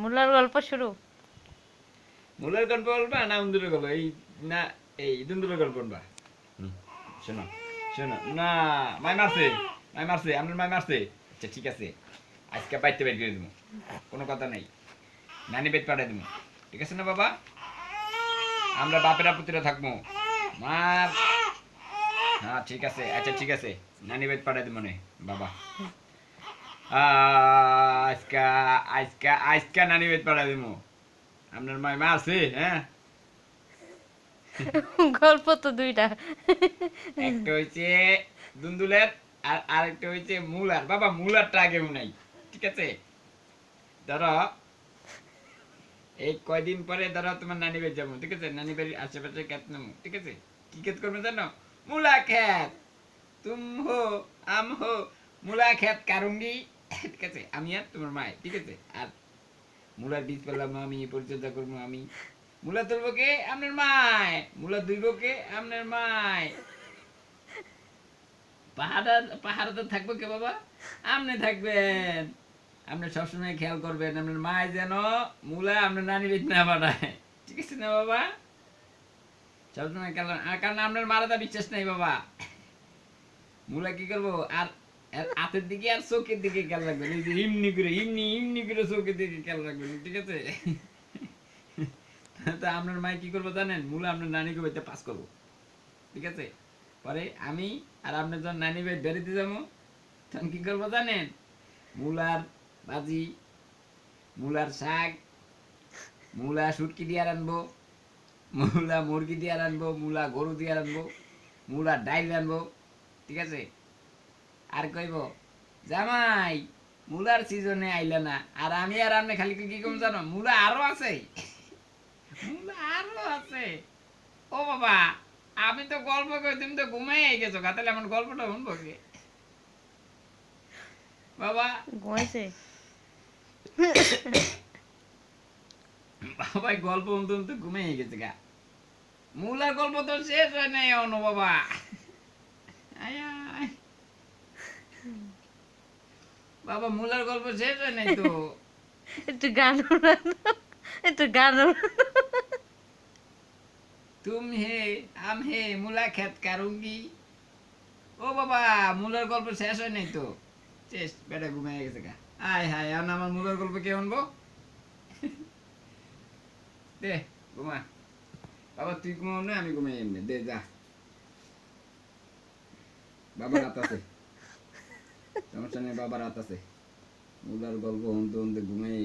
মুলার গল্প শুরু। মুলার গল্প বলবা না উন্দুরের গল্প? এই না, এই দুন্দুরের গল্প বলবা? শোনো শোনো না, মাই মারছে, মাই মারছে, আপনার মাই মারছে। আচ্ছা ঠিক আছে, আজকে বাইতে বের করে দেবো, কোনো কথা নেই, নানি বেদ পাঠাই দেবো, ঠিক আছে না বাবা? আমরা বাপেরা পুত্রে থাকবো। মার, হ্যাঁ ঠিক আছে, আচ্ছা ঠিক আছে, নানি বেদ পাঠাই দেবো নে বাবা। আজকা আজকা আজকা নানি বেদ পাঠাই দেবো। আপনার মাই মারছে, হ্যাঁ? গল্প তো দুইটা। একটা হইছে দুন্দুলের, আর আরেকটা হইছে মুলার। বাবা মুলারটা আগে নাই, ঠিক আছে? ধরো এই কয়দিন পরে ধরো তোমার নানি বাড়ি যাবো, ঠিক আছে? নানি বাড়ির আশেপাশে খেত নামো, ঠিক আছে? কি খেত করবে জানো? মুলা খেত। তুম হো, আম হো, মুলা খেত কারুঙ্গি, ঠিক আছে? আমি আর তোমার মায়, ঠিক আছে? আর মুলার বীজ পেলাম আমি, পরিচর্যা করবো আমি। মুলা তুলবো কে? আপনার মায়। মুলা ধুইব কে? আপনার মায়। পাহাড়ে তো থাকবো কে বাবা? আপনি থাকবেন। আপনি সবসময় খেয়াল করবেন আপনার মায় যেন মুলা আপনার নানি বেদ না পাঠায়, ঠিক আছে না বাবা? সবসময় খেয়াল করেন, কারণ আপনার মারাদা বিশ্বাস নাই বাবা। মুলা কি করবো আর হাতের দিকে আর চোখের দিকে খেয়াল রাখবেন, এই যে ইমনি করে ইমনি ইমনি করে চোখের দিকে খেয়াল রাখবেন, ঠিক আছে? তা আপনার মায় কি করবো জানেন? মুলা আপনার নানিকে বাড়িতে পাস করবো, ঠিক আছে? পরে আমি আর আপনার যখন নানি বাড়ি বেড়াতে যাবো, তখন কি করবো জানেন? মুলার ভাজি, মুলার শাক, মুলা শুটকি দিয়ে রানবো, মুলা মুরগি দিয়ে রানবো, মুলা গরু দিয়ে রানবো, মুলা ডাইল রানবো, ঠিক আছে? আর কইব জামাই মুলার সিজনে আইলে না, আর আমি আর আপনি খালি কি কম জানো? মুলা আরো আছে, মুলা আরো আছে। ও বাবা, আমি তো গল্প কই, তুমি তো ঘুমাই গেছো, তাহলে আমার গল্পটা শুনবো কে বাবা? ঘুমাইছে। বাবাই গল্প শুনতে শুনতে ঘুমিয়ে গেছে গা। মূলার গল্প তো শেষ হয় নাই এখনো বাবা। আয় আয়। বাবা মূলার গল্প শেষ হয় নাই তো। একটু গান উড়ানো, একটু গান উড়ানো। তুম হে আম হে মূলা খেত কারুঙ্গি। ও বাবা মূলার গল্প শেষ হয় নাই তো। শেষ, বেটা ঘুমিয়ে গেছে গা। আয় হায়, এখন আমার মূলার গল্প কে শুনবো? দে ঘুমা বাবা, তুই ঘুমাও না, আমি ঘুমাই এমনি, দে যা। বাবা রাত আছে, সমস্যা নেই, বাবা রাত আছে। মূলার গল্প শুনতে শুনতে ঘুমিয়ে